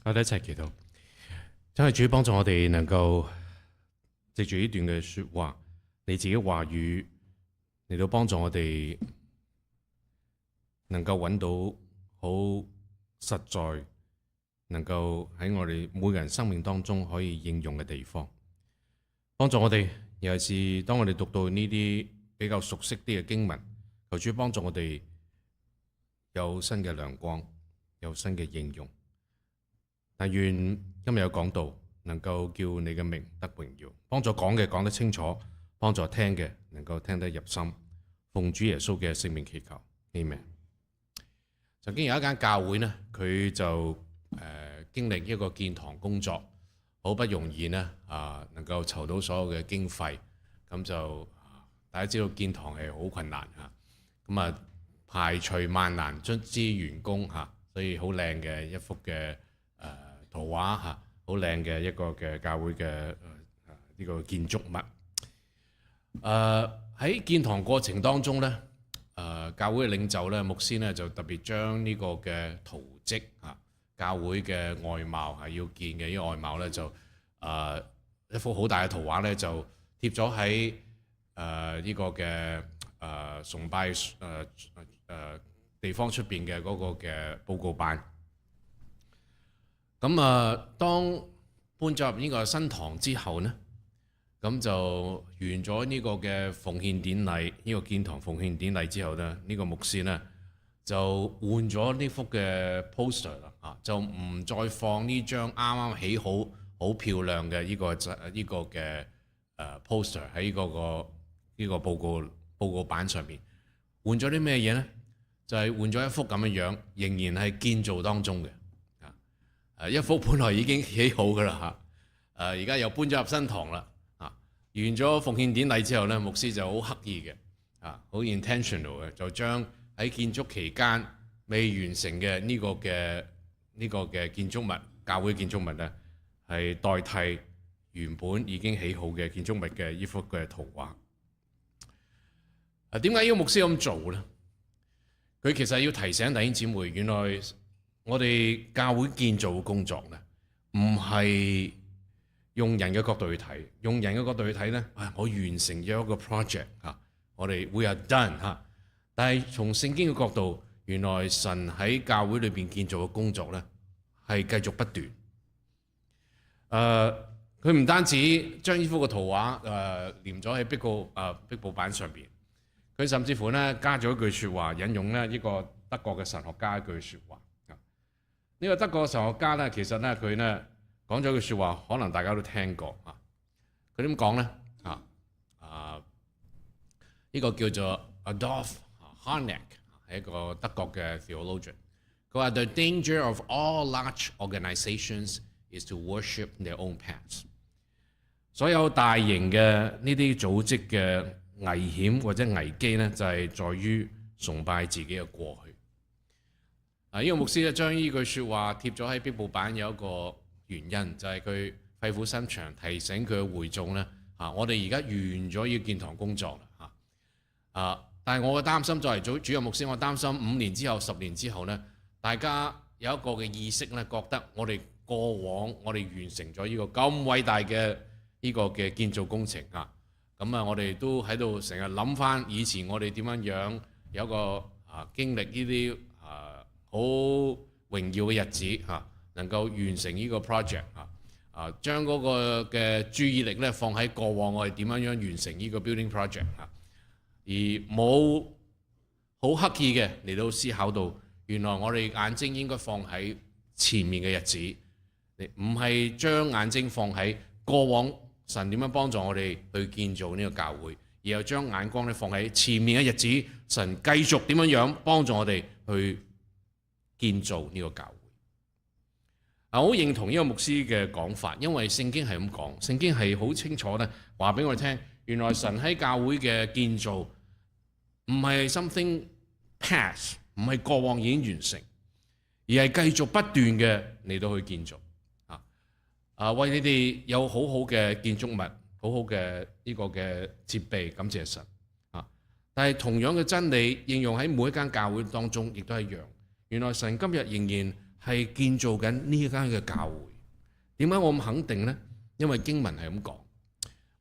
我哋一齊祈禱，真係主幫助我哋能夠藉住呢段嘅說話，你自己話語嚟到幫助我哋能夠揾到好實在，能夠喺我哋每個人生命當中可以應用嘅地方，幫助我哋。尤其是當我哋讀到呢啲比較熟悉啲嘅經文，求主幫助我哋有新嘅亮光，有新嘅應用。但願今日有講道，能夠叫你嘅名得榮耀，幫助講嘅講得清楚，幫助聽嘅能夠聽得入心。奉主耶穌嘅聖名祈求，Amen。曾經有一間教會呢，佢就經歷一個建堂工作，好不容易呢能夠籌到所有嘅經費，咁就大家知道建堂係好困難嚇，咁排除萬難卒之完工嚇，所以好靚嘅一幅嘅圖畫嚇，好靚嘅一個嘅教會嘅呢個建築物。喺建堂過程當中咧，教會嘅領袖咧，牧師咧就特別將呢個嘅圖蹟嚇，教會嘅外貌係要建嘅呢個外貌咧，就一幅好大嘅圖畫咧，就貼咗喺呢個嘅崇拜地方出邊嘅嗰個嘅報告板。咁當搬咗入呢個新堂之後呢，咁就完咗呢個嘅奉獻典禮，呢個建堂奉獻典禮之後呢，呢個牧師呢就換咗呢幅嘅 poster 啦，就唔再放呢張啱啱起好漂亮嘅呢個嘅poster 喺呢個報告板上面，換咗啲咩嘢呢？就係換咗一幅咁嘅樣，仍然係建造當中嘅。一幅本來已經起好㗎啦嚇，而家又搬咗入新堂啦。完咗奉獻典禮之後咧，牧師就好刻意嘅，好 intentional 嘅，就將喺建築期間未完成嘅呢個嘅建築物，教會建築物咧，係代替原本已經起好嘅建築物嘅呢幅嘅圖畫。點解呢個牧師咁做咧？佢其實要提醒弟兄姊妹，原來我哋教會建造嘅工作咧，唔係用人嘅角度去睇，用人嘅角度去睇咧，我完成咗一個 project 嚇，我哋 we are done 嚇。但係從聖經嘅角度，原來神喺教會裏邊建造嘅工作咧，係繼續不斷。佢唔單止將呢幅嘅圖畫黏咗喺壁報板上邊，佢甚至乎咧加咗一句説話，引用咧呢個德國嘅神學家一句説話。呢個德國神學家咧，其實咧佢咧講咗句説話，可能大家都聽過啊。佢點講咧？呢個叫做 Adolf Harnack， 係一個德國嘅 theologian。佢話：The danger of all large organizations is to worship their own past。所有大型嘅呢啲組織嘅危險或者危機咧，就係在於崇拜自己嘅過去。呢個牧師咧將呢句説話貼咗喺壁報板，有一個原因，就係佢肺腑心腸提醒佢嘅會眾咧，我哋而家完咗呢個建堂工作啦，但係我嘅擔心作為主任牧師，我擔心5年之後、10年之後咧，大家有一個嘅意識咧，覺得我哋過往我哋完成咗呢個咁偉大嘅呢個嘅建造工程咁我哋都喺度成日諗翻以前我哋點樣有一個經歷呢啲好榮耀嘅日子能夠完成呢個 project 將嗰個嘅注意力咧放喺過往我哋點樣完成呢個 building project 而冇好刻意嘅嚟到思考到原來我哋眼睛應該放喺前面嘅日子，唔係將眼睛放喺過往神點樣幫助我哋去建造呢個教會，而係將眼光咧放喺前面嘅日子，神繼續點樣幫助我哋去建造呢個教會。我好認同呢個牧師嘅講法，因為聖經係咁講，聖經係好清楚咧話俾我哋聽，原來神喺教會嘅建造唔係 something past， 唔係過往已經完成，而係繼續不斷嘅嚟到去建造為你哋有好好嘅建築物，好好嘅呢個嘅設備，感謝神但係同樣嘅真理應用喺每一間教會當中，亦都係一樣。原來神今日仍然係建造緊呢一間嘅教會。點解我咁肯定呢？因為經文係咁講。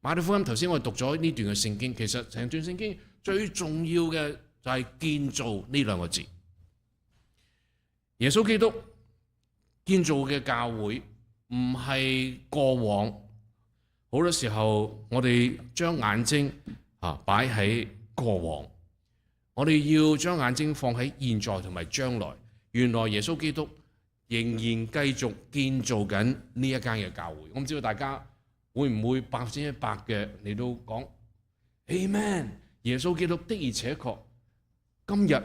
馬太福音頭先我哋讀咗呢段嘅聖經，其實成段聖經最重要嘅就係建造呢兩個字。耶穌基督建造嘅教會唔係過往好多時候我哋將眼睛擺喺過往，我哋要將眼睛放喺現在同埋將來。原來耶穌基督仍然繼續建造緊呢一間嘅教會。我唔知道大家會唔會100%嘅嚟到講 Amen。耶穌基督的而且確今日、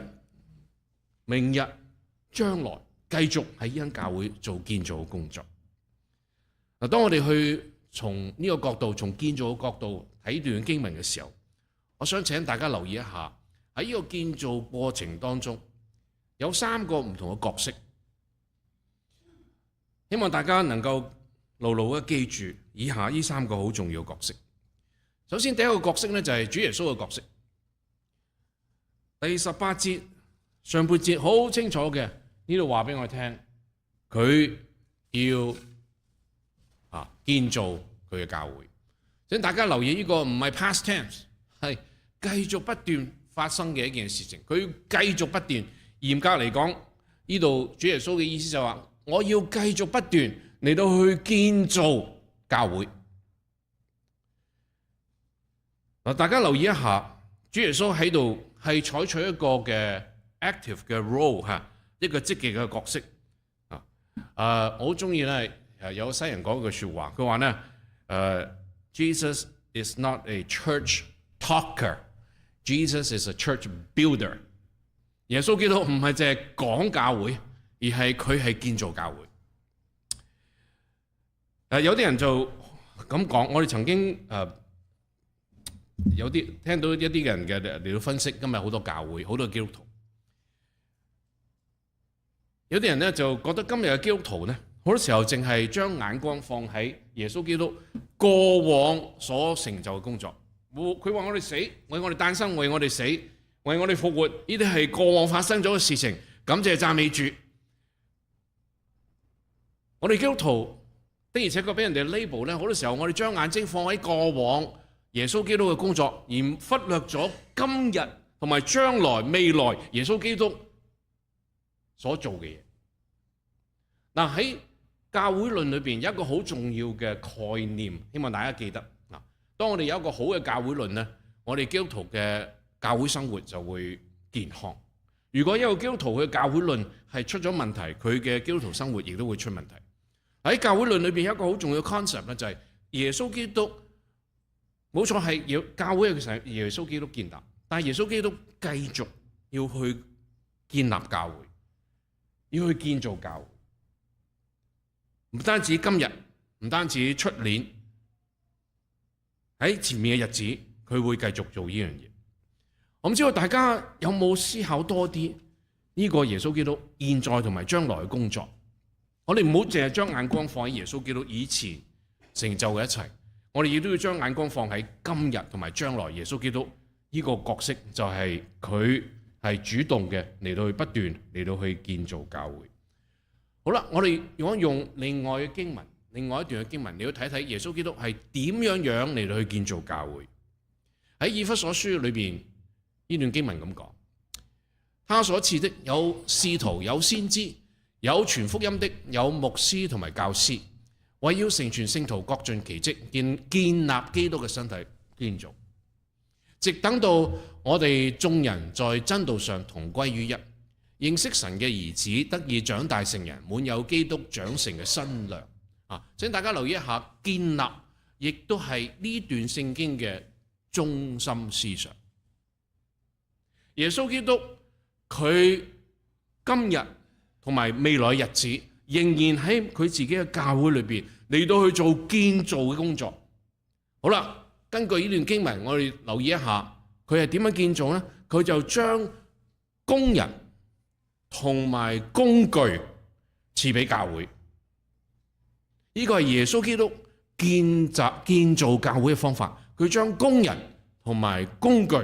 明日、將來繼續喺呢間教會做建造嘅工作。嗱，當我哋去從呢個角度，從建造嘅角度睇呢段經文嘅時候，我想請大家留意一下，喺呢個建造過程當中有3個唔同嘅角色，希望大家能夠牢牢嘅記住以下呢3個好重要嘅角色。首先第一個角色呢，就係主耶穌嘅角色。第18節上半節好清楚嘅，呢度話俾我聽，佢要建造佢嘅教會。請大家留意呢個唔係 past tense， 係繼續不斷發生嘅一件事情。佢繼續不斷，嚴格嚟講，呢度主耶穌嘅意思就係話，我要繼續不斷嚟到去建造教會。大家留意一下，主耶穌喺度係採取一個嘅 active 嘅 role， 一個積極嘅角色。我好中意咧，有西人講一句説話，佢話咧，Jesus is not a church talker，Jesus is a church builder。耶穌基督唔係淨係講教會，而係佢係建造教會。有啲人就咁講，我哋曾經有啲聽到一啲人嘅嚟到分析，今日好多教會好多基督徒，有啲人咧就覺得今日嘅基督徒咧，好多時候淨係將眼光放喺耶穌基督過往所成就嘅工作。佢話我哋死，為我哋誕生，為我哋死，為我哋復活，呢啲係過往發生咗嘅事情，感謝讚美主。我哋基督徒的而且確俾人哋 label 咧，好多時候我哋將眼睛放喺過往耶穌基督嘅工作，而忽略咗今日同埋將來未來耶穌基督所做嘅嘢。嗱，喺教會論裏邊有一個好重要嘅概念，希望大家記得。嗱，當我哋有一個好嘅教會論咧，我哋基督徒嘅教會生活就會健康。如果一個基督徒佢嘅教會論係出咗問題，佢嘅基督徒生活亦都會出問題。喺教會論裏邊有一個好重要嘅 concept 咧，就係耶穌基督。冇錯，係教會係耶穌基督建立，但係耶穌基督繼續要去建立教會，要去建造教會。唔單止今日，唔單止出年，喺前面嘅日子，佢會繼續做呢樣嘢。我唔知道大家有冇思考多啲呢個耶穌基督現在同埋將來嘅工作？我哋唔好淨係將眼光放喺耶穌基督以前成就嘅一切。我哋亦都要將眼光放喺今日同埋將來耶穌基督呢個角色，就係佢係主動嘅嚟到去不斷嚟到去建造教會。好啦，我哋用另外嘅經文，另外一段嘅經文，你要睇睇耶穌基督係點樣嚟到去建造教會。喺以弗所書裏邊呢段經文咁講，他所賜的有使徒，有先知，有傳福音的，有牧師同埋教師，為要成全聖徒，各盡其職，建立基督嘅身體，建造，直等到我哋眾人在真道上同歸於一，認識神嘅兒子，得以長大成人，滿有基督長成嘅身量。請大家留意一下，建立亦都係呢段聖經嘅中心思想。耶穌基督佢今日同埋未來日子，仍然喺佢自己嘅教會裏邊嚟到去做建造嘅工作。好啦，根據呢段經文，我哋留意一下，佢係點樣建造呢？佢就將工人同埋工具賜俾教會。呢個係耶穌基督建造教會嘅方法。佢將工人同埋工具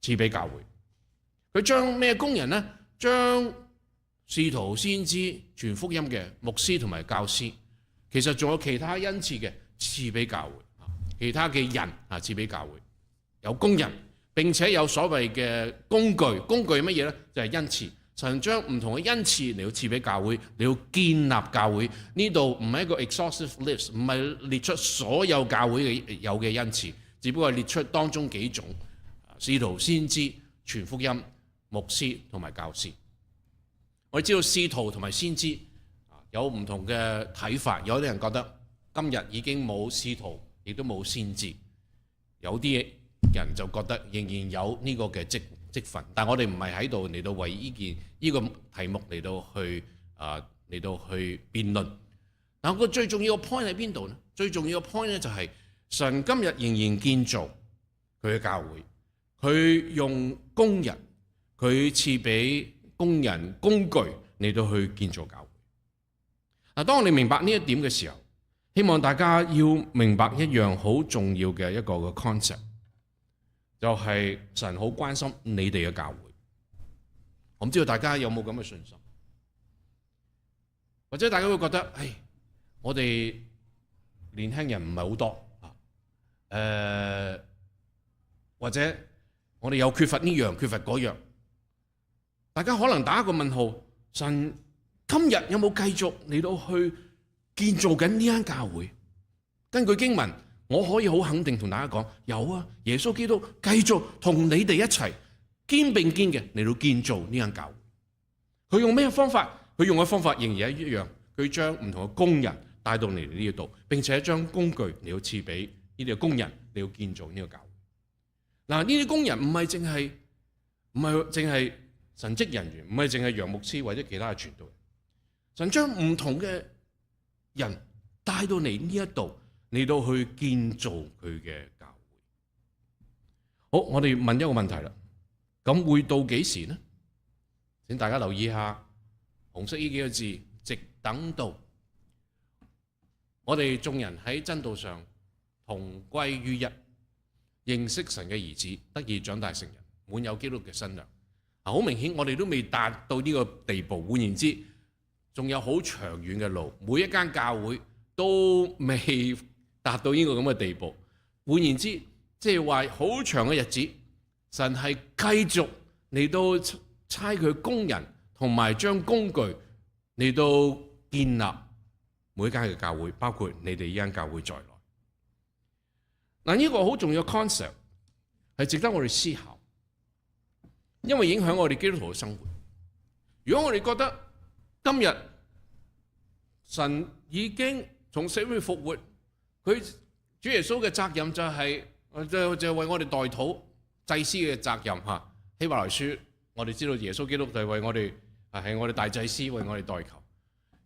賜俾教會。佢將咩工人呢？將使徒、先知、傳福音嘅牧師同埋教師，其實仲有其他恩賜嘅賜俾教會，其他嘅人賜俾教會，有工人，並且有所謂嘅工具。工具係乜嘢呢？就係恩賜。神將唔同嘅恩賜嚟到賜俾教會，嚟到建立教會。呢度唔係一個 exhaustive list， 唔係列出所有教會嘅有嘅恩賜，只不過係列出當中幾種：使徒、先知、傳福音、牧師同埋教師。我哋知道使徒同埋先知有唔同嘅睇法，有啲人覺得今日已經冇使徒，亦都冇先知；有啲人就覺得仍然有呢個嘅職份。但我哋唔係喺度嚟到為呢個題目嚟到去辯論。但個最重要嘅 point 喺邊度呢？最重要嘅 point 咧就係神今日仍然建造佢嘅教會，佢用工人，佢賜俾工人工具嚟到去建造教會。嗱，當我哋明白呢一點嘅時候，希望大家要明白一樣好重要嘅一個嘅 concept， 就係神好關心你哋嘅教會。我唔知道大家有冇咁嘅信心，或者大家會覺得，我哋年輕人唔係好多或者我哋又缺乏呢樣缺乏嗰樣。大家可能打一個問號，神今日有冇繼續嚟到去建造緊呢間教會？根據經文，我可以好肯定同大家講，有啊！耶穌基督繼續同你哋一齊肩並肩嘅嚟到建造呢間教會。佢用咩方法？佢用嘅方法仍然係一樣，佢將唔同嘅工人帶到嚟呢度，並且將工具嚟到賜俾呢啲嘅工人嚟到建造呢個教會。嗱，呢啲工人唔係淨係神職人員，唔係淨係楊牧師或者其他嘅傳道人。神將唔同嘅人帶到嚟呢一度，嚟到去建造佢嘅教會。好，我哋問一個問題啦，咁會到幾時呢？請大家留意一下紅色呢幾個字，直等到我哋眾人喺真道上同歸於一，認識神嘅兒子，得以長大成人，滿有基督嘅身量。好明顯，我哋都未達到呢個地步。換言之，仲有好長遠嘅路。每一間教會都未達到呢個咁嘅地步。換言之，即係話好長嘅日子，神係繼續嚟到差佢工人，同埋將工具嚟到建立每一間嘅教會，包括你哋呢間教會在內。嗱，呢個好重要嘅 concept 係值得我哋思考。因為影響我哋基督徒嘅生活。如果我哋覺得今日神已經從死裏復活，佢主耶穌嘅責任就係為我哋代禱，祭司嘅責任嚇。希伯來書我哋知道耶穌基督就係為我哋係我哋大祭司，為我哋代求。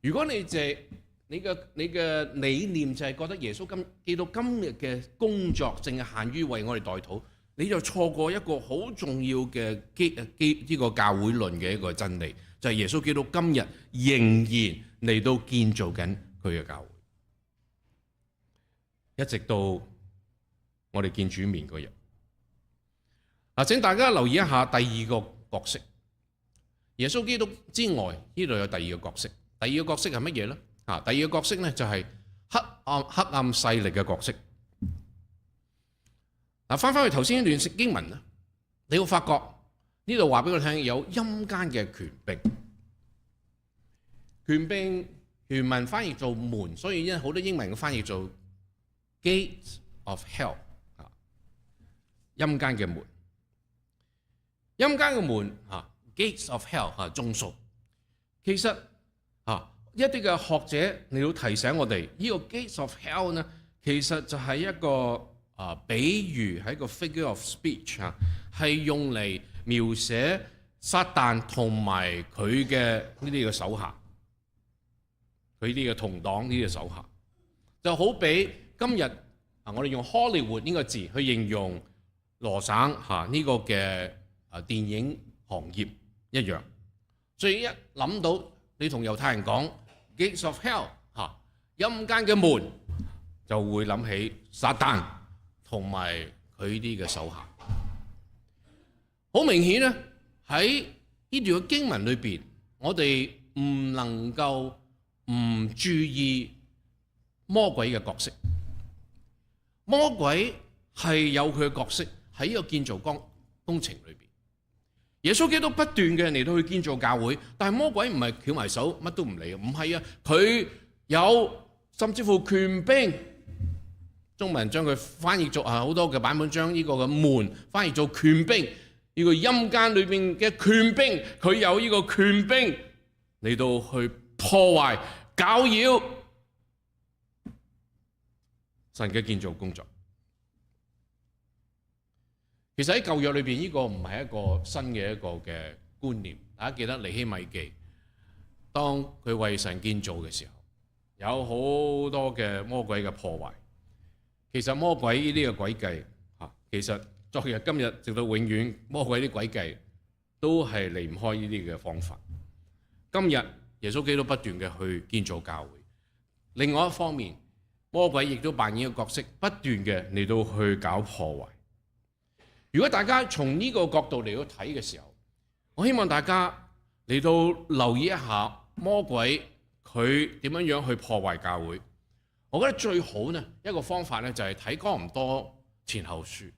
如果你嘅理念就係覺得耶穌基督今日嘅工作淨係限於為我哋代禱，你就錯過一個好重要嘅呢個教會論嘅一個真理，就係耶穌基督今日仍然嚟到建造緊佢嘅教會，一直到我哋見主面嗰日。嗱，請大家留意一下第二個角色，耶穌基督之外，呢度有第二個角色。第二個角色係乜嘢呢？第二個角色呢，就係黑暗勢力嘅角色。翻返去頭先一段經文啦，你會發覺呢度話俾我聽有陰間嘅權柄。權柄原文翻譯做門，所以好多英文嘅翻譯做 Gates of Hell， 陰間嘅門。陰間嘅門Gates of Hell 眾數。其實一啲嘅學者嚟到提醒我哋，呢個 Gates of Hell 呢，其實就係一個比喻，係一個 figure of speech 係用嚟描寫撒旦同埋佢嘅呢啲嘅手下，佢啲嘅同黨呢啲嘅手下，就好比今日我哋用 Hollywood 呢個字去形容羅省呢個嘅電影行業一樣。所以一諗到你同猶太人講 Gates of Hell 陰間嘅門，就會諗起撒旦同埋佢啲嘅手下。好明顯咧，喺呢段嘅經文裏邊，我哋唔能夠唔注意魔鬼嘅角色。魔鬼係有佢嘅角色喺呢個建造工程裏邊。耶穌基督不斷嘅嚟到去建造教會，但係魔鬼唔係翹埋手乜都唔理，唔係啊，佢有甚至乎權柄。中文將佢翻譯做好多嘅版本，將呢個嘅門翻譯做權柄，呢個陰間裏邊嘅權柄，佢有呢個權柄嚟到去破壞、攪擾神嘅建造工作。其實喺舊約裏邊，呢個唔係一個新嘅一個嘅觀念。大家記得尼希米記，當佢為神建造嘅時候，有好多嘅魔鬼嘅破壞。其實魔鬼呢啲嘅詭計其實昨日今日直到永遠，魔鬼啲詭計都係離唔開呢啲嘅方法。今日耶穌基督不斷嘅去建造教會，另外一方面，魔鬼亦都扮演一個角色，不斷嘅嚟到去搞破壞。如果大家從呢個角度嚟到睇嘅時候，我希望大家嚟到留意一下魔鬼佢點樣去破壞教會。我覺得最好呢一個方法呢，就係睇哥林多前後書，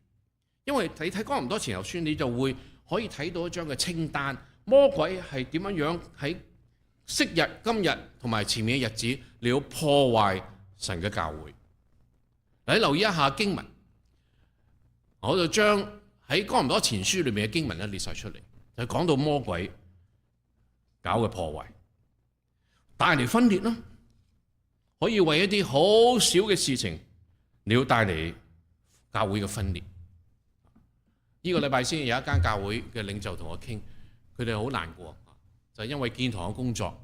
因為你睇哥林多前後書，你就會可以睇到一張嘅清單，魔鬼係點樣喺昔日、今日同埋前面嘅日子嚟到破壞神嘅教會。你留意一下經文，我就將喺哥林多前書裏面嘅經文咧列晒出嚟，就講到魔鬼搞嘅破壞，帶嚟分裂啦。可以為一啲好少嘅事情，你要帶嚟教會嘅分裂。呢個禮拜先有一間教會嘅領袖同我傾，佢哋好難過，就係因為建堂嘅工作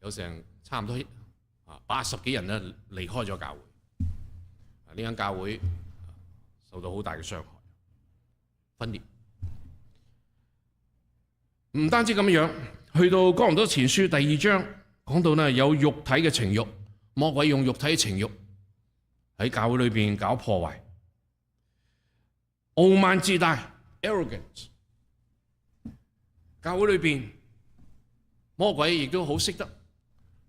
有成差唔多80幾人咧離開咗教會。呢間教會受到好大嘅傷害，分裂。唔單止咁樣，去到哥林多前書第2章。講到呢有肉體嘅情慾，魔鬼用肉體嘅情慾喺教會裏邊搞破壞，傲慢自大 arrogance。教會裏邊魔鬼亦都好識得，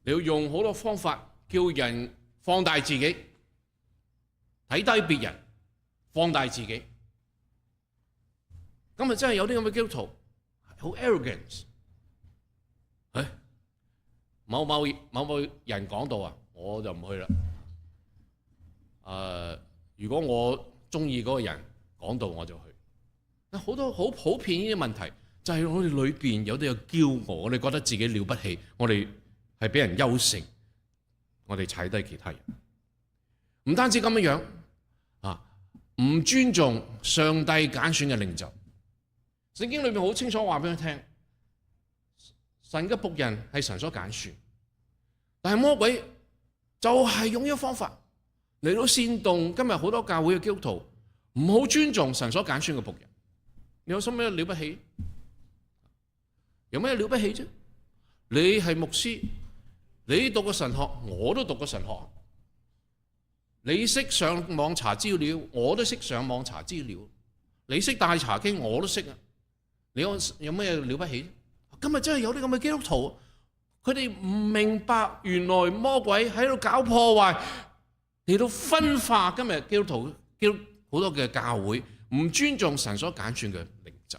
你要用好多方法叫人放大自己，睇低別人，放大自己。今日真係有啲咁嘅基督徒，好 arrogance。某某人講到啊，我就唔去啦。如果我中意嗰個人講到，我就去。好多好普遍呢啲問題，就係我哋裏邊有啲嘅驕傲，我哋覺得自己了不起，我哋係俾人優勝，我哋踩低其他人。唔單止咁樣唔尊重上帝揀選嘅領袖。聖經裏面好清楚話俾佢聽。神嘅僕人係神所揀選，但係魔鬼就係用呢個方法嚟到煽動今日好多教會嘅基督徒唔好尊重神所揀選嘅僕人。你有咩了不起？有咩了不起啫？你係牧師，你讀過神學，我都讀過神學。你識上網查資料，我都識上網查資料。你識帶查經，我都識啊。你有咩了不起？今日真係有啲咁嘅基督徒，佢哋唔明白原來魔鬼喺度搞破壞，嚟到分化今日基督徒好多嘅教會，唔尊重神所揀選嘅領袖。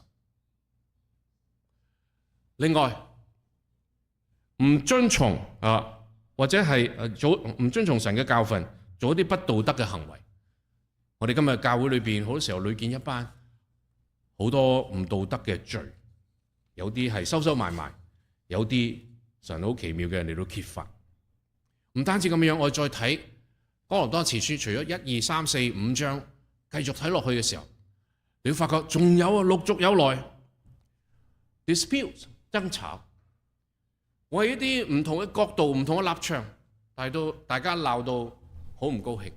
另外，唔遵從或者係唔遵從神嘅教訓，做一啲不道德嘅行為。我哋今日教會裏邊好多時候屢見一班好多唔道德嘅罪。有啲係收收埋埋，有啲神好奇妙嘅人嚟到揭發。唔單止咁樣，我再睇哥林多前書，除咗1、2、3、4、5章繼續睇落去嘅時候，你會發覺仲有陸續有來 dispute 爭吵，為一啲唔同嘅角度、唔同嘅立場，大家鬧到好唔高興。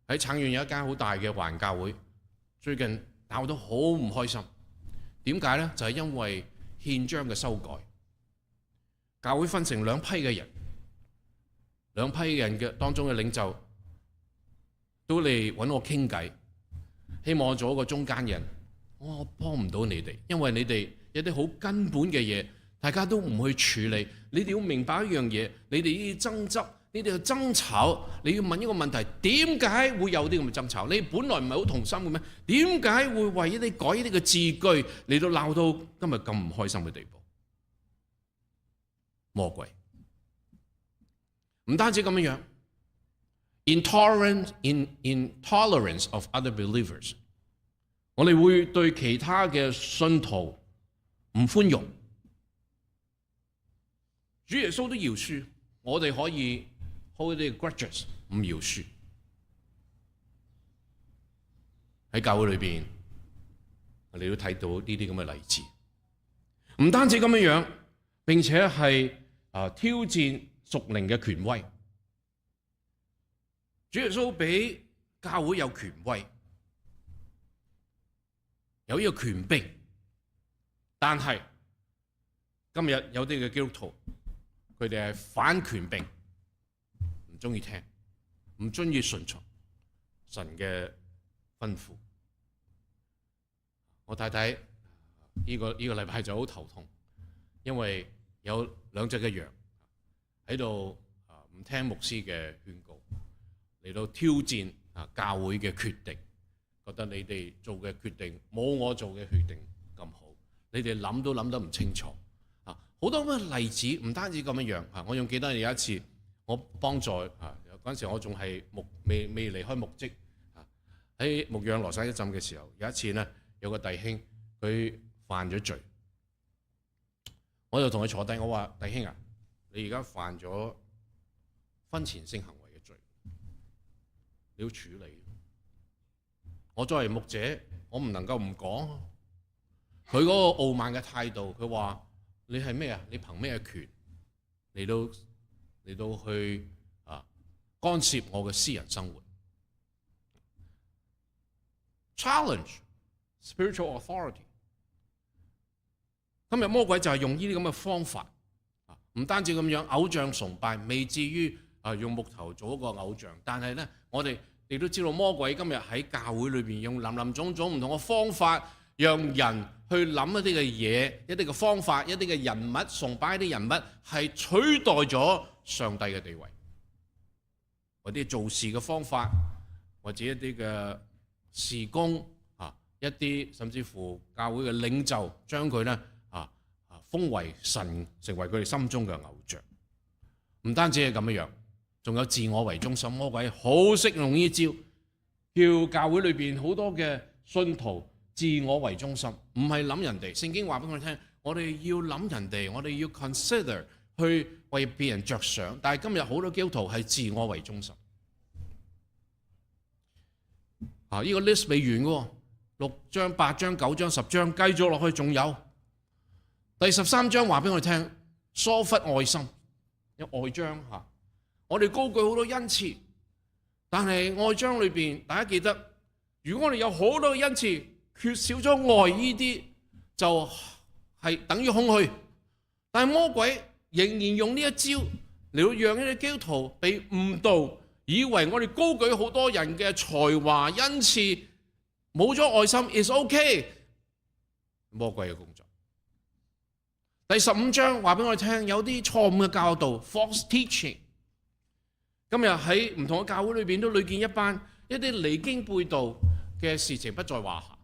喺橙縣有一間好大嘅華人教會，最近鬧到好唔開心。點解呢？就係因為憲章嘅修改，教會分成兩批嘅人，兩批人嘅當中嘅領袖都嚟揾我傾偈，希望我做一個中間人。我幫唔到你哋，因為你哋一啲好根本嘅嘢，大家都唔去處理。你哋要明白一樣嘢，你哋呢啲爭執、呢啲嘅爭吵，你要問一個問題：點解會有啲咁嘅爭吵？你本來唔係好同心嘅咩？點解會為一啲改一啲嘅字句嚟到鬧到今日咁唔開心嘅地步？魔鬼唔單止咁樣，intolerance of other believers， 我哋會對其他嘅信徒唔寬容。主耶穌都饒恕，我哋可以 hold 啲 grudges 唔饒恕。喺教會裏邊，我哋都睇到呢啲咁嘅例子。唔單止咁樣，並且係挑戰屬靈嘅權威。主耶穌俾教會有權威，有呢個權柄，但係今日有啲嘅基督徒，佢哋係反權柄，唔中意聽，唔中意順從神嘅吩咐。我太太呢個禮拜就好頭痛，因為有兩隻嘅羊喺度唔聽牧師嘅勸告，嚟到挑戰教會嘅決定，覺得你哋做嘅決定冇我做嘅決定咁好，你哋諗都諗得唔清楚。好多咁嘅例子，唔單止咁樣。我仲記得有一次，我幫助嗰陣時，我仲係未離開牧職，喺牧養羅山一浸嘅時候，有一次呢，有個弟兄佢犯咗罪，我就同佢坐低，我話：弟兄啊，你而家犯咗婚前性行為嘅罪，你要處理。我作為牧者，我唔能夠唔講。佢嗰個傲慢嘅態度，佢話：你係咩啊？你憑咩權嚟到去干涉我嘅私人生活 ？Challenge spiritual authority。今日魔鬼就係用呢啲咁嘅方法，唔單止咁樣偶像崇拜，未至於用木頭做一個偶像，但係咧，我哋亦都知道魔鬼今日喺教會裏邊用林林總總唔同嘅方法，讓人去諗一啲嘅嘢，一啲嘅方法，一啲嘅人物，崇拜一啲人物，係取代咗上帝嘅地位，或者做事嘅方法，或者一啲嘅事工一啲甚至乎教會嘅領袖將佢咧封為神，成為佢哋心中嘅偶像。唔單止係咁樣，仲有自我為中心，魔鬼好識用呢招，叫教會裏邊好多嘅信徒自我為中心，唔係諗人哋。聖經話俾我哋聽，我哋要諗人哋，我哋要 consider 去為別人着想。但係今日好多基督徒係自我為中心。呢個 list 未完嘅喎，6章、8章、9章、10章，繼續落去仲有第13章話俾我哋聽，疏忽愛心，有愛章嚇。我哋高舉好多恩賜，但係愛章裏邊，大家記得，如果我哋有好多恩賜，缺少咗愛，呢啲就係等於空虛。但係魔鬼仍然用呢一招嚟到讓呢啲基督徒被誤導，以為我哋高舉好多人嘅才華恩賜，冇咗愛心 is OK。魔鬼嘅工作。第15章話俾我哋聽，有啲錯誤嘅教導 false teaching。今日喺唔同嘅教會裏邊都屢見一啲離經背道嘅事情不在話下。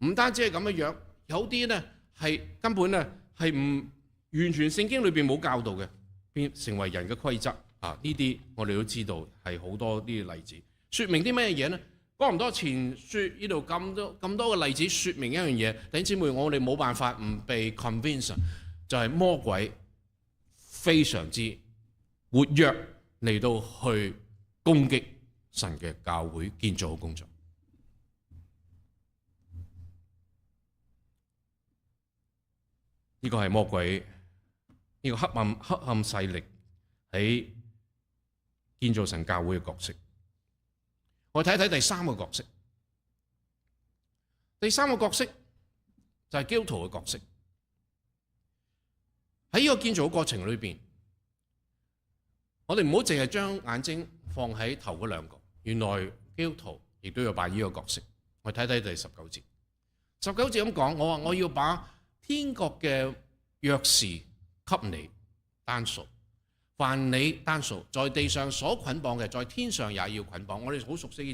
唔單止係咁樣，有啲呢係根本呢係唔完全聖經裏邊冇教導嘅，變成為人嘅規則。呢啲我哋都知道係好多啲例子，説明啲咩嘢呢？哥林多前書呢度咁多嘅例子，説明一樣嘢。弟兄姊妹，我哋冇辦法唔被 convince， 就係魔鬼非常之活躍嚟到去攻擊神嘅教會建造嘅工作。呢個係魔鬼呢個黑暗勢力喺建造神教會嘅角色。我睇睇第三個角色。第三個角色就係基督徒嘅角色。喺呢個建造嘅過程裏邊，我哋唔好淨係將眼睛放喺頭嗰兩個。原來基督徒亦都要扮呢個角色。我睇睇第19節。19節咁講，我話我要把天國嘅鑰匙給你單數，凡你單數，在地上所捆綁嘅，在天上也要捆綁。我哋好熟悉呢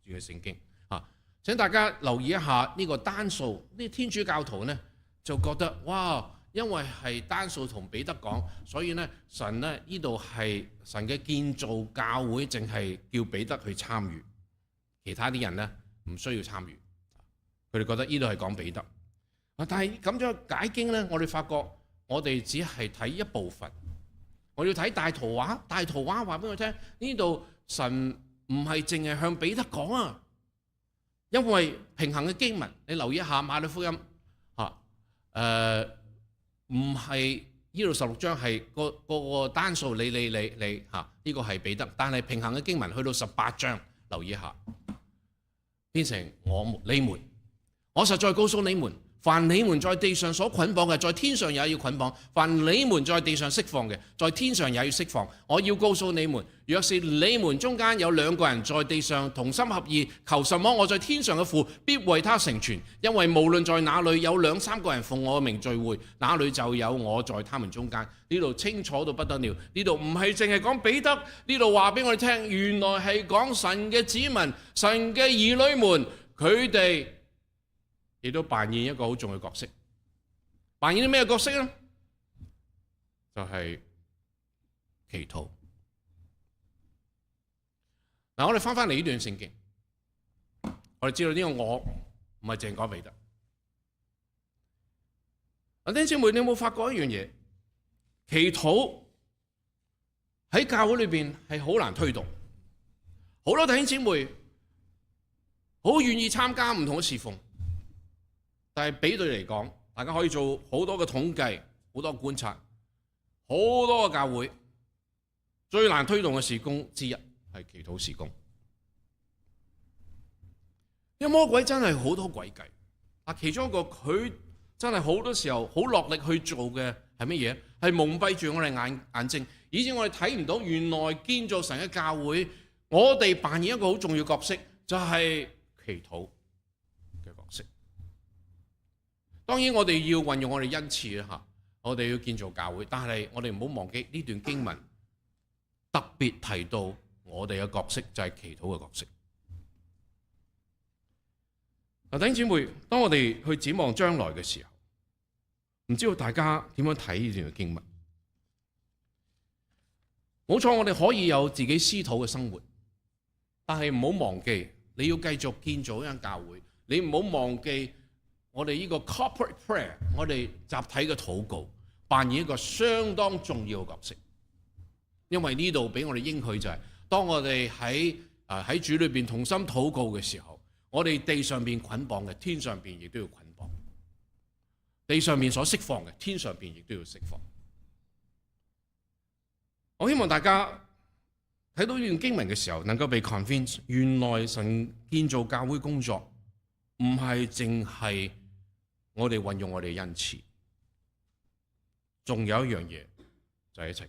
段嘅聖經啊！請大家留意一下呢個單數，呢天主教徒呢就覺得哇，因為係單數同彼得講，所以呢神呢度係神嘅建造教會，淨係叫彼得去參與，其他啲人呢唔需要參與。佢哋覺得呢度係講彼得啊，但係咁樣解經呢，我哋發覺我哋只係睇一部分，我要睇大圖畫。大圖畫話俾我聽，呢度神唔係淨係向彼得講啊，因為平衡嘅經文，你留意一下馬太福音唔係呢度16章係個單數你呢個係彼得，但係平衡嘅經文去到18章，留意一下變成你們。我實在告訴你們，凡你們在地上所捆綁嘅，在天上也要捆綁；凡你們在地上釋放嘅，在天上也要釋放。我要告訴你們，若是你們中間有兩個人在地上同心合意，求什麼，我在天上嘅父必為他成全。因為無論在哪裏有2、3個人奉我嘅名聚會，那裏就有我在他們中間。呢度清楚到不得了，呢度唔係淨係講彼得，呢度話俾我哋聽，原來係講神嘅子民、神嘅兒女們，佢哋亦都扮演一個好重要嘅角色。扮演啲咩角色呢？就係祈禱。嗱，我哋翻嚟呢段聖經，我哋知道呢個我唔係淨講彼得。弟兄姊妹，你有冇發覺一樣嘢？祈禱喺教會裏邊係好難推動，好多弟兄姊妹好願意參加唔同嘅侍奉。但係比對嚟講，大家可以做好多嘅統計，好多觀察，好多嘅教會最難推動嘅事工之一係祈禱事工。因為魔鬼真係好多詭計，其中一個佢真係好多時候好落力去做嘅係乜嘢？係蒙蔽住我哋眼睛，以致我哋睇唔到原來建造神嘅教會，我哋扮演一個好重要角色，就係祈禱嘅角色。當然我哋要運用我哋恩賜啦，我哋要建造教會，但係我哋唔好忘記呢段經文特別提到我哋嘅角色就係祈禱嘅角色。弟兄姊妹，當我哋去展望將來嘅時候，唔知道大家點樣睇呢段經文？冇錯，我哋可以有自己私禱嘅生活，但係唔好忘記你要繼續建造一間教會，你唔好忘記我哋呢個 corporate prayer， 我哋集體嘅禱告扮演一個相當重要嘅角色。因為呢度俾我哋應許就係，當我哋喺主裏邊同心禱告嘅時候，我哋地上邊捆綁嘅，天上邊亦都要捆綁；地上面所釋放嘅，天上邊亦都要釋放。我希望大家睇到呢段經文嘅時候，能夠被 convince， 原來神建造教會工作唔係淨係我哋運用我哋嘅恩賜，仲有一樣嘢就係一齊祈禱。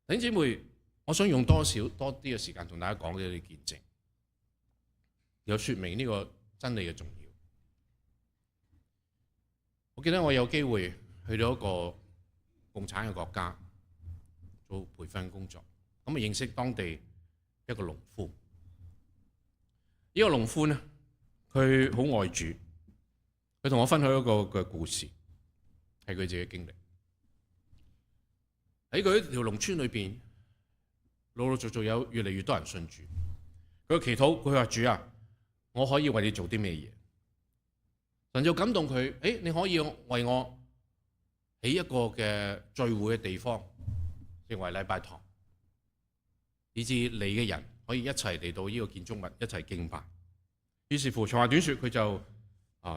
弟兄姊妹，我想用多啲嘅時間同大家講呢啲見證，有說明呢個真理嘅重要。我記得我有機會去到一個共產嘅國家做培訓工作，咁啊認識當地一個農夫。呢個農夫呢，佢好愛主，佢同我分享一個嘅故事，係佢自己嘅經歷。喺佢一條農村裏邊，陸陸續續有越嚟越多人信主。佢祈禱，佢話：主啊，我可以為你做啲咩嘢？神就感動佢，你可以為我起一個嘅聚會嘅地方，成為禮拜堂，以致你嘅人可以一齊嚟到呢個建築物一齊敬拜。於是乎，長話短說，佢就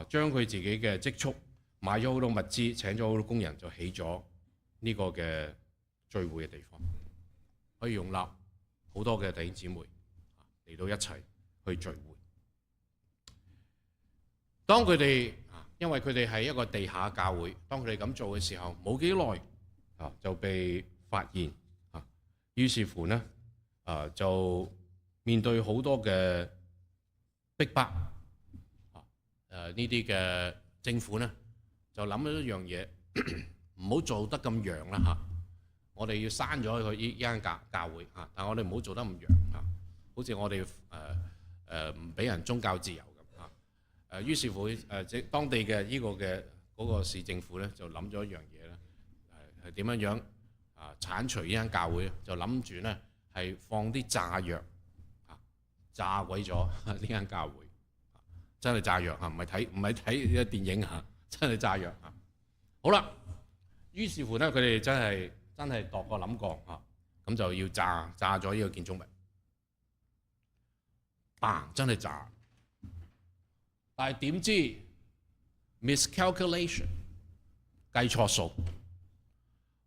將佢自己嘅積蓄買咗好多物資，請咗好多工人，就起咗呢個嘅聚會嘅地方，可以容納好多嘅弟兄姊妹嚟到一齊去聚會。當佢哋因為佢哋係一個地下教會，當佢哋咁做嘅時候，冇幾耐就被發現，於是乎呢就面對好多嘅逼迫，呢啲嘅政府咧，就諗咗一樣嘢，唔好做得咁揚啦嚇。我哋要刪咗佢呢間教會嚇，但係我哋唔好做得咁揚嚇，好似我哋唔俾人宗教自由咁嚇。於是乎即當地嘅呢個嘅嗰個市政府咧，就諗咗一樣嘢咧，係點樣剷除呢間教會，就諗住咧係放啲炸藥炸毀咗呢間教會，真係炸藥嚇，唔係睇呢個電影嚇，真係炸藥嚇。好啦，於是乎咧，佢哋真係度過諗過嚇，咁就要炸咗呢個建築物，嘭真係炸，但係點知 miscalculation 計錯數，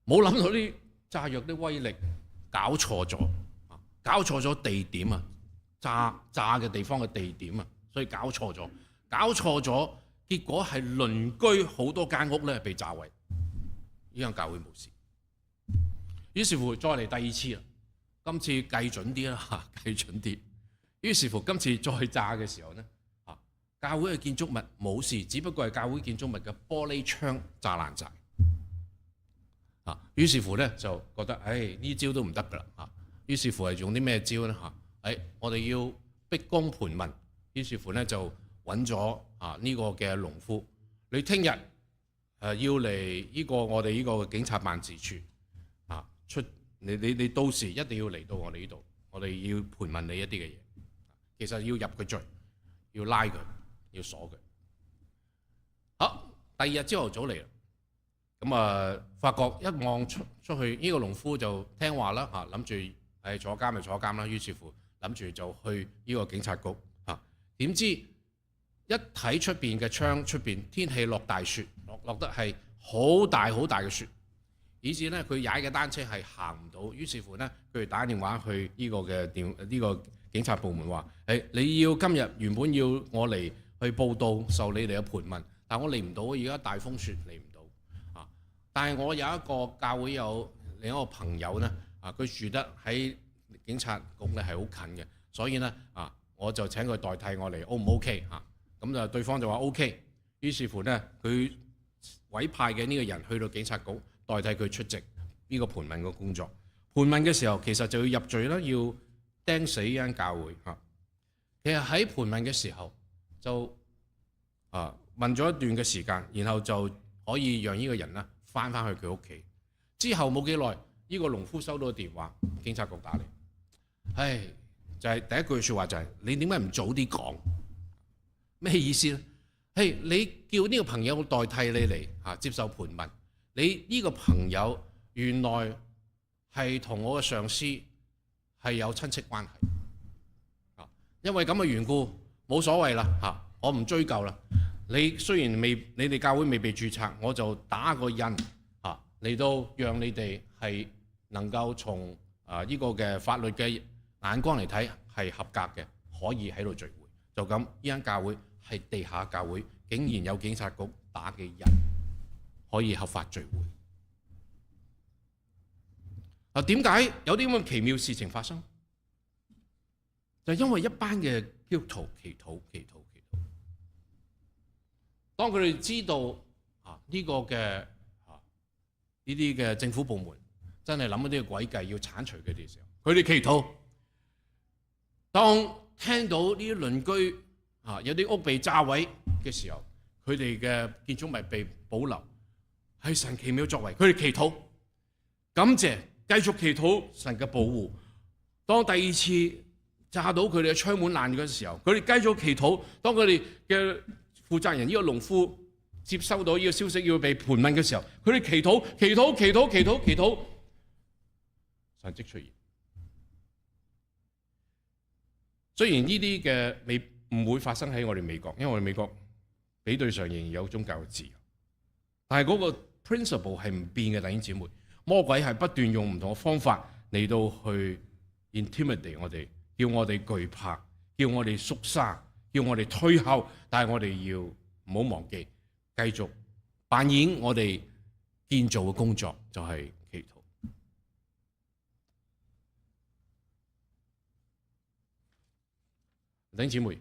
冇諗到啲炸藥啲威力，搞錯咗地點啊！炸嘅地方嘅地點啊，所以搞錯咗，結果係鄰居好多間屋咧被炸毀，呢間教會冇事。於是乎再嚟第二次啦，今次計準啲啦，計準啲。於是乎今次再炸嘅時候咧，教會嘅建築物冇事，只不過係教會建築物嘅玻璃窗炸爛晒。於是乎咧就覺得，呢招都唔得㗎啦。於是乎係用啲咩招咧？我哋要逼宮盤問，於是乎咧就揾咗呢個嘅農夫，你聽日要嚟呢個我哋呢個警察辦事處你到時一定要嚟到我哋呢度，我哋要盤問你一啲嘅嘢，其實要入佢罪，要拉佢，要鎖佢。好，第二日朝頭早嚟啦，咁發覺一望出去，呢個農夫就聽話啦諗住坐監就坐監啦，於是乎諗住就去呢個警察局點知一睇出邊嘅窗，出邊天氣落大雪，落得係好大嘅雪，以至咧佢踩嘅單車係行唔到。於是乎咧，佢哋打電話去呢個嘅呢個警察部門話：你要今日原本要我嚟去報到受你哋嘅盤問，但我嚟唔到，而家大風雪嚟唔到但係我有一個教會有另一個朋友咧佢住得喺警察局咧係好近嘅，所以咧我就請佢代替我嚟 O 唔 OK 咁就對方就話 OK， 於是乎咧佢委派嘅呢個人去到警察局代替佢出席呢個盤問嘅工作。盤問嘅時候其實就要入罪啦，要釘死呢間教會其實喺盤問嘅時候就問咗一段嘅時間，然後就可以讓呢個人咧翻去佢屋企。之後冇幾耐，呢個農夫收到個電話，警察局打嚟，就係第一句説話就係你點解唔早啲講？咩意思咧？你叫呢個朋友代替你嚟接受盤問，你呢個朋友原來係同我嘅上司係有親戚關係因為咁嘅緣故冇所謂啦我唔追究啦。你雖然你哋教會未被註冊，我就打個印嚟到讓你哋係能夠從呢個嘅法律嘅眼光嚟睇係合格嘅，可以喺度聚會。就咁，呢間教會係地下教會，竟然有警察局打嘅人可以合法聚會。點解有啲咁奇妙事情發生？就因為一班嘅基督徒祈禱。當佢哋知道呢個嘅呢啲嘅政府部門真係諗一啲嘅詭計要剷除佢哋嘅時候，佢哋祈禱。當聽到呢啲鄰居有啲屋被炸毀嘅時候，佢哋嘅建築物被保留，係神奇妙作為。佢哋祈禱，感謝，繼續祈禱神嘅保護。當第二次炸到佢哋嘅窗門爛嘅時候，佢哋繼續祈禱。當佢哋嘅負責人呢個農夫接收到呢個消息要被盤問嘅時候，佢哋祈禱，神蹟出現。雖然呢啲嘅唔會發生喺我哋美國，因為我哋美國比對上仍然有宗教嘅自由，但係嗰個 principle 係唔變嘅。弟兄姊妹，魔鬼係不斷用唔同嘅方法嚟到去 intimidate 我哋，叫我哋懼怕，叫我哋縮沙，叫我哋退後。但係我哋要唔好忘記，繼續扮演我哋建造嘅工作，就係祈禱。弟兄姊妹，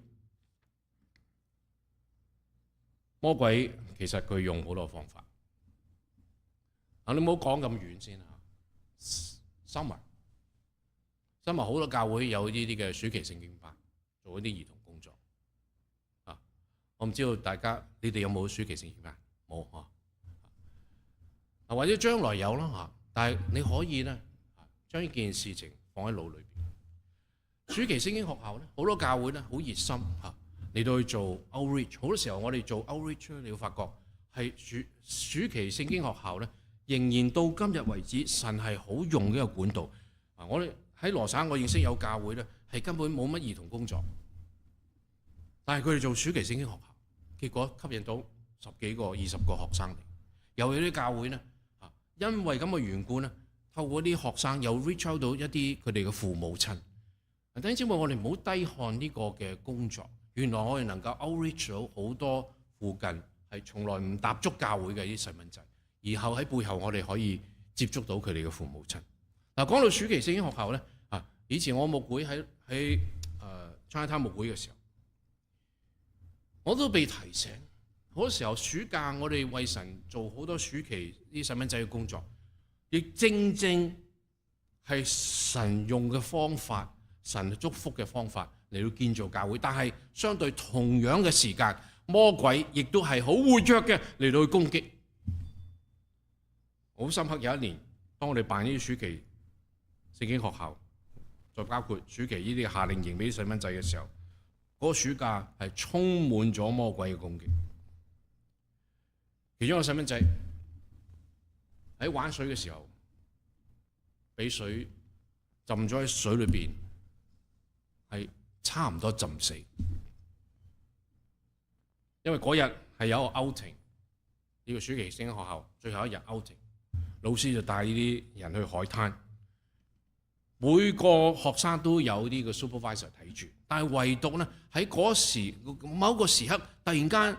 魔鬼其實佢用好多方法。你唔好講咁遠先嚇。新聞好多教會有呢啲嘅暑期聖經班，做一啲兒童工作。我唔知道你哋有冇暑期聖經班？冇嚇。或者將來有啦嚇，但係你可以咧將呢件事情放喺腦裏邊。暑期聖經學校咧，好多教會咧好熱心嚇嚟到去做 outreach。好多時候我哋做 outreach 咧，你會發覺係暑期聖經學校咧，仍然到今日為止，神係好用嘅一個管道。我哋喺羅省，我認識有教會咧係根本冇乜兒童工作，但係佢哋做暑期聖經學校，結果吸引到10幾個、20個學生嚟。又有啲教會咧。因為咁嘅緣故咧，透過啲學生又 reach out 到一啲佢哋嘅父母親。弟兄姊妹，我哋唔好低看呢個嘅工作。原來我哋能夠 outreach 到好多附近係從來唔踏足教會嘅啲細蚊仔，然後喺背後我哋可以接觸到佢哋嘅父母親。講到暑期聖經學校咧，以前我牧會喺Chinatown牧會嘅時候，我都被提醒。好多時候暑假我哋為神做好多暑期啲細蚊仔嘅工作，亦正正係神用嘅方法，神祝福嘅方法嚟到建造教會。但係相對同樣嘅時間，魔鬼亦都係好活躍嘅嚟到去攻擊。好深刻有一年，當我哋辦呢啲暑期聖經學校，再包括暑期呢啲夏令營俾啲細蚊仔嘅時候，嗰個暑假係充滿咗魔鬼嘅攻擊。其中一個細蚊仔喺玩水嘅時候，俾水浸咗喺水裏邊，係差唔多浸死。因為嗰日係有一個 outing， 呢個暑期聖經學校最後一日 outing， 老師就帶呢啲人去海灘，每個學生都有呢個 supervisor 睇住，但係唯獨咧喺嗰時某一個時刻，突然間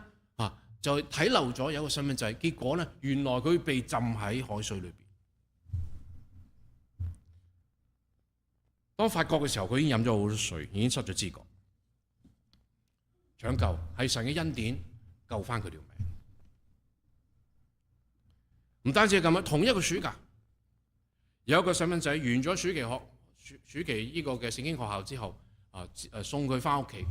就睇漏咗有個細蚊仔，結果咧原來佢被浸喺海水裏邊。當發覺嘅時候，佢已經飲咗好多水，已經失咗知覺。搶救係神嘅恩典，救翻佢條命。唔單止係咁樣，同一個暑假，有一個細蚊仔完咗暑期呢個嘅聖經學校之後，送佢翻屋企。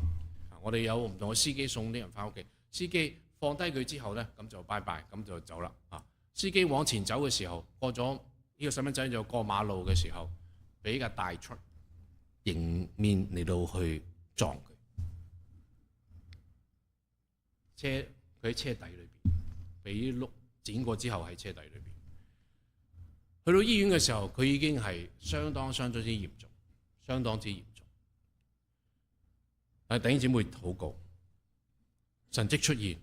我哋有唔同嘅司機送啲人翻屋企，司機放低佢之後咧，咁就拜拜，咁就走啦。司機往前走嘅時候，過咗呢個細蚊仔就過馬路嘅時候，俾架大truck迎面嚟到去撞佢。佢喺車底裏邊，俾碌剪過之後喺車底裏邊。去到醫院嘅時候，佢已經係相當之嚴重，相當之嚴重。弟兄姊妹禱告，神蹟出現。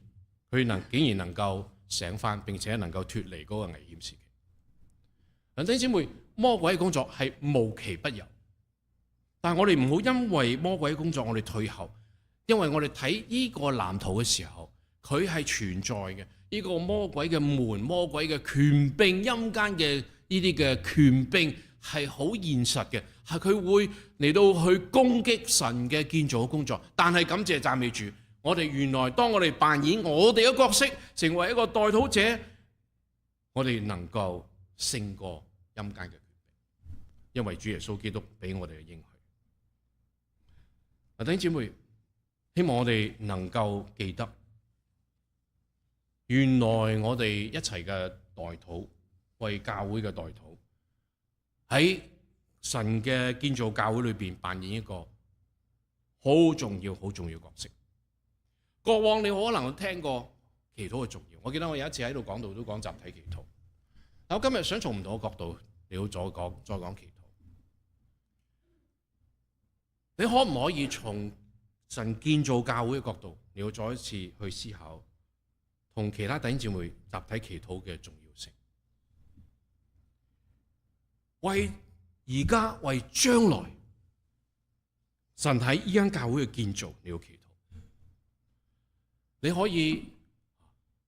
佢竟然能夠醒返，並且能夠脫離嗰個危險時期。弟兄姊妹，魔鬼嘅工作係無奇不有，但係我哋唔好因為魔鬼嘅工作我哋退後，因為我哋睇呢個藍圖嘅時候，佢係存在嘅。呢個魔鬼嘅門、魔鬼嘅權柄、陰間嘅呢啲嘅權柄係好現實嘅，係佢會嚟到去攻擊神嘅建造嘅工作。但係感謝讚美主。我哋原來當我哋扮演我哋嘅角色，成為一個代禱者，我哋能夠勝過陰間嘅權柄，因為主耶穌基督俾我哋嘅應許。弟兄姊妹，希望我哋能夠記得，原來我哋一齊嘅代禱，為教會嘅代禱，喺神嘅建造教會裏邊扮演一個好重要角色。過往你可能聽過祈禱嘅重要，我記得我有一次喺度講道都講集體祈禱。但我今日想從唔同嘅角度，你好再講祈禱。你可唔可以從神建造教會嘅角度，你要再一次去思考同其他弟兄姊妹集體祈禱嘅重要性？為而家為將來，神喺呢間教會嘅建造，你要祈禱。你可以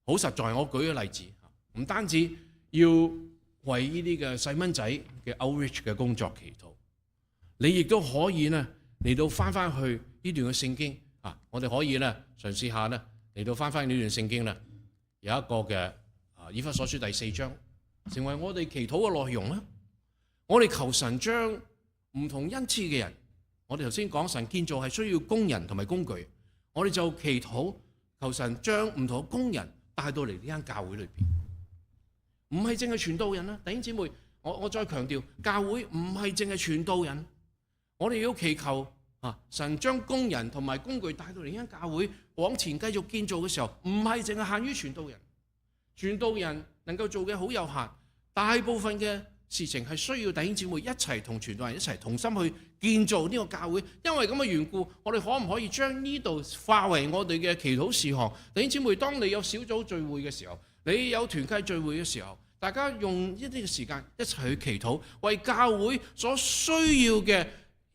好實在，我舉個例子，唔單止要為呢啲嘅細蚊仔嘅 outreach 嘅工作祈禱，你亦都可以咧嚟到翻去呢段嘅聖經啊，我哋可以咧嘗試下咧嚟到翻呢段聖經啦，有一個嘅以弗所書第4章，成為我哋祈禱嘅內容啦。我哋求神將唔同恩賜嘅人，我哋頭先講神建造係需要工人同埋工具，我哋就祈禱求神將唔同嘅工人帶到嚟呢間教會裏邊，唔係淨係傳道人啦，弟兄姊妹，我再強調，教會唔係淨係傳道人，我哋要祈求神將工人同埋工具帶到嚟呢間教會往前繼續建造嘅時候，唔係淨係限於傳道人，傳道人能夠做嘅好有限，大部分嘅事情係需要弟兄姊妹一齊同傳道人一齊同心去建造呢個教會。因為咁嘅緣故，我哋可唔可以將呢度化為我哋嘅祈禱事項？弟兄姊妹，當你有小組聚會嘅時候，你有團契聚會嘅時候，大家用一啲嘅時間一齊去祈禱，為教會所需要嘅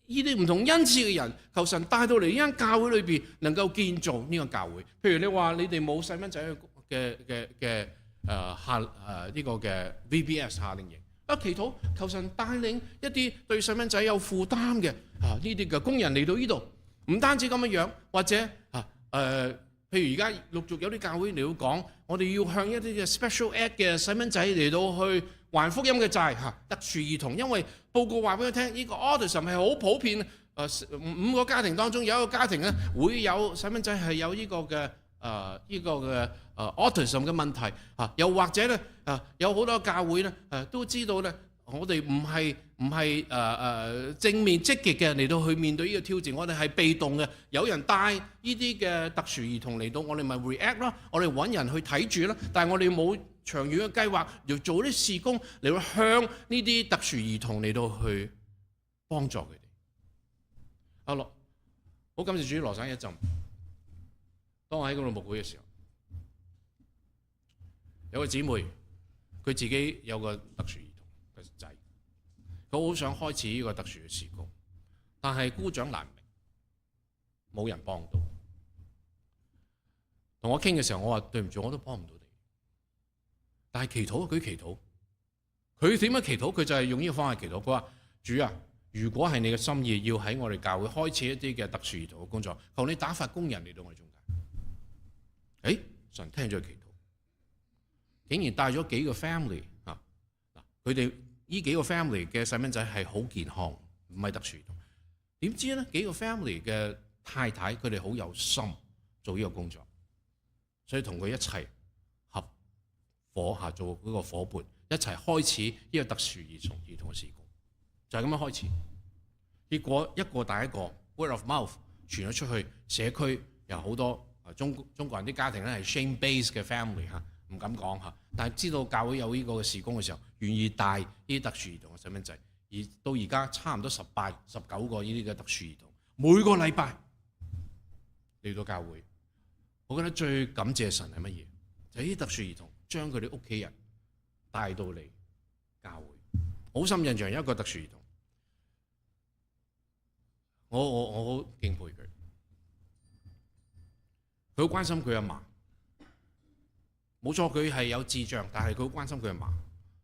呢啲唔同恩賜嘅人，求神帶到嚟呢間教會裏邊，能夠建造呢個教會。譬如你話你哋冇細蚊仔嘅呢個嘅 VBS 夏令營。祈禱求神帶領一啲對細蚊仔有負擔嘅呢啲嘅工人嚟到呢度，唔單止咁樣，或者譬如而家陸續有啲教會嚟到講，我哋要向一啲嘅 special ed 嘅細蚊仔嚟到去還福音嘅債特殊兒童，因為報告話俾佢聽，呢個 autism 係好普遍，5個家庭當中有一個家庭咧會有細蚊仔係有呢個嘅autism 嘅問題又或者咧有好多教會咧都知道咧，我哋唔係正面積極嘅嚟到去面對呢個挑戰，我哋係被動嘅。有人帶呢啲嘅特殊兒童嚟到，我哋咪 react 咯，我哋揾人去睇住啦。但係我哋冇長遠嘅計劃，要做啲事工嚟到向呢啲特殊兒童嚟到去幫助佢哋。好感謝主羅生一陣。當我喺嗰度牧會嘅時候，有個姊妹，佢自己有個特殊兒童嘅仔，佢好想開始呢個特殊嘅事工，但係孤掌難鳴，冇人幫到。同我傾嘅時候，我話對唔住，我都幫唔到你。但係祈禱，佢祈禱，佢點樣祈禱？佢就係用呢個方法祈禱。佢話：主啊，如果係你嘅心意，要喺我哋教會開始一啲嘅特殊兒童嘅工作，求你打發工人嚟到我哋中間。神聽咗佢祈禱，竟然帶咗幾個 family 佢哋呢幾個 family 嘅細蚊仔係好健康，唔係特殊兒童。點知咧，幾個 family 嘅太太佢哋好有心做呢個工作，所以同佢一齊合夥做嗰個夥伴，一齊開始呢個特殊兒童嘅事工，就係咁樣開始。結果一個帶一個 word of mouth 傳咗出去，社區有好多。中國人啲家庭咧係 shame base 嘅 family 唔敢講但係知道教會有呢個事工嘅時候，願意帶呢啲特殊兒童嘅細蚊仔，而到而家差唔多18、19個呢啲嘅特殊兒童，每個禮拜嚟到教會。我覺得最感謝神係乜嘢？就係呢啲特殊兒童將佢哋屋企人帶到嚟教會。好深印象有一個特殊兒童，我好敬佩佢。佢好關心佢阿嫲，冇錯，佢係有智障，但係佢好關心佢阿嫲，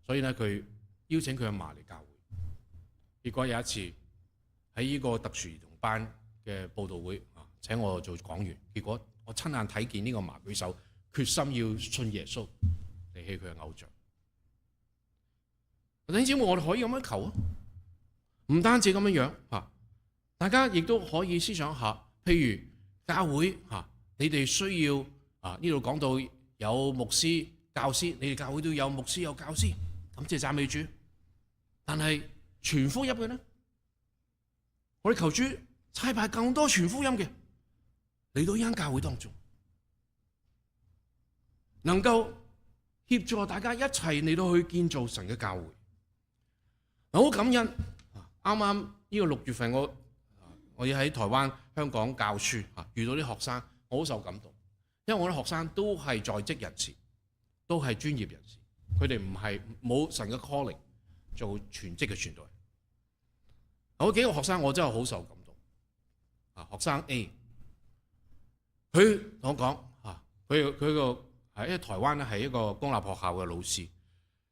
所以咧佢邀請佢阿嫲嚟教會。結果有一次喺呢個特殊兒童班嘅佈道會請我做講員，結果我親眼睇見呢個嫲舉手，決心要信耶穌，離棄佢嘅偶像。弟兄姊妹，我哋可以咁樣求啊，唔單止咁樣大家亦都可以思想下，譬如教會你哋需要呢度講到有牧師、教師，你哋教會都有牧師有教師，感謝讚美主。但係傳福音嘅呢，我哋求主差派更多傳福音嘅嚟到呢間教會當中，能夠協助大家一齊嚟到去建造神嘅教會。好感恩，啱啱呢個6月份我要喺台灣、香港教書遇到啲學生。我好受感動，因為我啲學生都係在職人士，都係專業人士，佢哋唔係冇神嘅 calling 做全職嘅傳道人。有幾個學生我真係好受感動。學生 A， 佢同我講佢個喺台灣咧係一個公立學校嘅老師。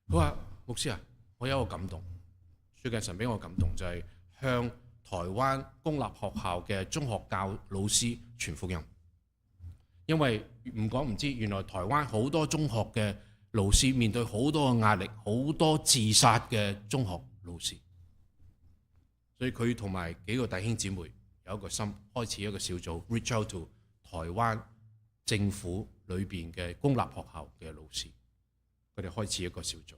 佢話：牧師啊，我有一個感動，最近神俾我感動就係向台灣公立學校嘅中學教老師傳福音。因為唔講唔知，原來台灣好多中學嘅老師面對好多嘅壓力，好多自殺嘅中學老師，所以佢同埋幾個弟兄姊妹有一個心，開始一個小組 reach out to 台灣政府裏邊嘅公立學校嘅老師，佢哋開始一個小組。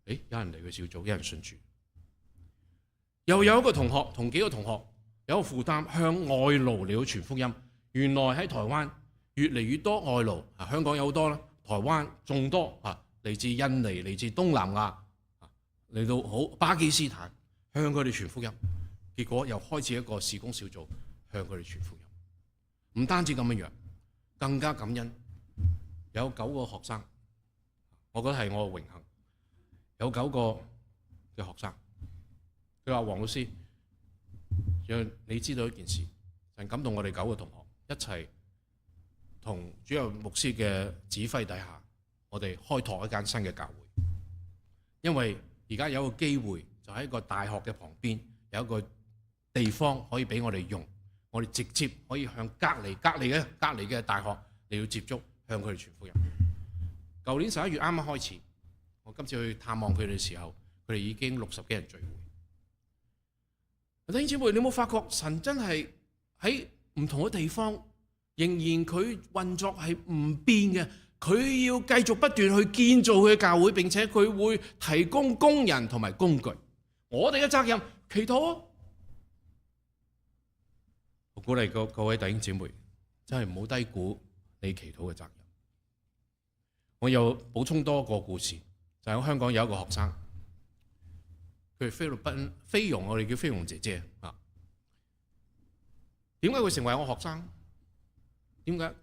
有人嚟個小組，有人信主，又有一個同學同幾個同學有一個負擔，向外勞嚟到傳福音。原來喺台灣越嚟越多外勞，香港有好多啦，台灣仲多嚟自印尼、嚟自東南亞，嚟到好巴基斯坦，向佢哋傳福音。結果又開始一個事工小組，向佢哋傳福音。唔單止咁樣，更加感恩，有9個學生，我覺得係我嘅榮幸。有9個嘅學生，佢話黃老師，讓你知道一件事，神感動我哋9個同學一齊同主任牧師嘅指揮底下，我哋開拓一間新嘅教會。因為而家有一個機會，就喺一個大學嘅旁邊有一個地方可以俾我哋用，我哋直接可以向隔離嘅大學嚟到接觸，向佢哋傳福音。舊年11月啱啱開始。我今次去探望佢哋嘅時候，佢哋已經60幾人聚會。弟兄姊妹，你有冇發覺神真係喺唔同嘅地方，仍然佢運作係唔變嘅。佢要繼續不斷去建造佢嘅教會，並且佢會提供工人同埋工具。我哋嘅責任祈禱啊！我鼓勵各位弟兄姊妹，真係唔好低估你祈禱嘅責任。我又補充多個故事。就喺香港有一個學生，佢係菲律賓菲傭，我哋叫菲傭姐姐啊。點解會成為我學生？點解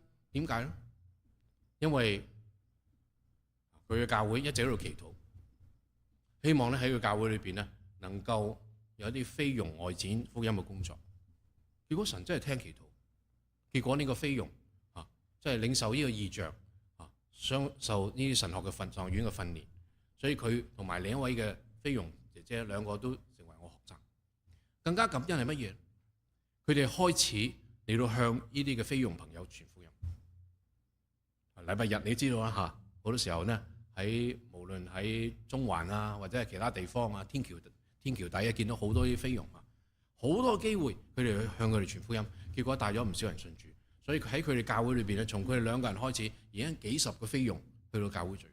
咧？因為佢嘅教會一直喺度祈禱，希望咧喺佢教會裏邊咧能夠有一啲菲傭外展福音嘅工作。結果神真係聽祈禱，結果呢個菲傭即係領受呢個異象相受呢啲神學嘅神學院嘅訓練。所以佢同埋另一位嘅菲傭姐姐兩個都成為我學生。更加感恩係乜嘢？佢哋開始嚟到向呢啲嘅菲傭朋友傳福音。禮拜日你知道啦好多時候呢，無論喺中環啊或者係其他地方啊，天橋底見到好多啲菲傭好多機會佢哋去向佢哋傳福音，結果帶咗唔少人信主。所以喺佢哋教會裏邊咧，從佢哋2個人開始，已經幾十個菲傭去到教會聚會。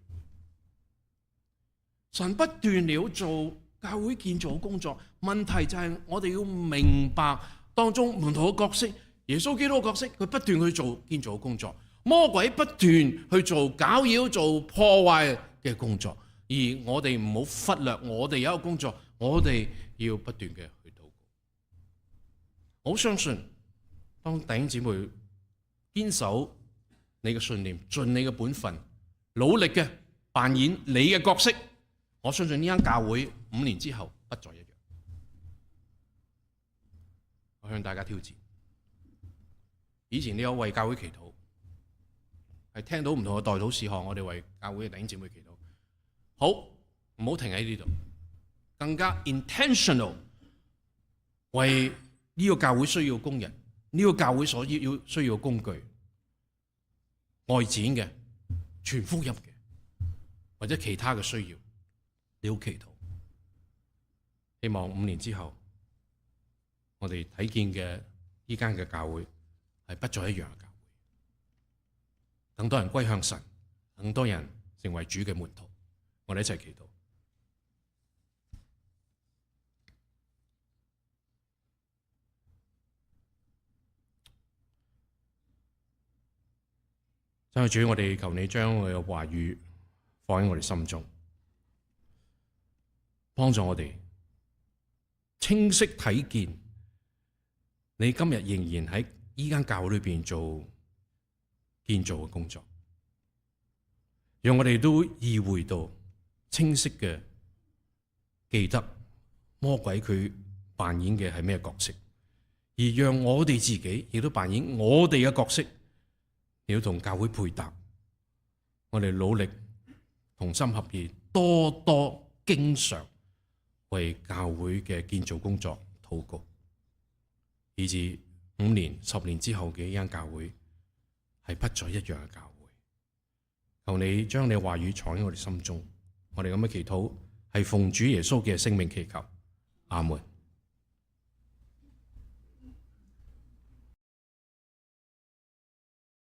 神不斷了做教會建造工作，問題就係我哋要明白當中唔同嘅角色。耶穌基督嘅角色，佢不斷去做建造工作；魔鬼不斷去做攪擾、做破壞嘅工作。而我哋唔好忽略，我哋有一個工作，我哋要不斷嘅去禱告。我好相信，當弟兄姊妹堅守你嘅信念，盡你嘅本分，努力嘅扮演你嘅角色。我相信呢間教會5年之後不再一樣。我向大家挑戰，以前你有為教會祈禱，係聽到唔同嘅代禱事項，我哋為教會嘅弟兄姊妹祈禱。好，唔好停喺呢度，更加 intentional 為呢個教會需要工人，呢個教會所需要工具，外展嘅、傳福音嘅，或者其他嘅需要。你好祈禱，希望5年之後，我哋睇見嘅呢間嘅教會係不再一樣嘅教會，更多人歸向神，更多人成為主嘅門徒。我哋一齊祈禱。真係主，我哋求你將我嘅話語放喺我哋心中。幫助我哋清晰睇見你今日仍然喺呢間教會裏邊做建造嘅工作，讓我哋都意會到清晰嘅記得魔鬼佢扮演嘅係咩角色，而讓我哋自己亦都扮演我哋嘅角色，要同教會配搭。我哋努力同心合意，多多經常為教會嘅建造工作禱告，以至5年、10年之後嘅呢間教會係不再一樣嘅教會。求你將你話語藏喺我哋心中，我哋咁嘅祈禱係奉主耶穌嘅聖名祈求，阿門。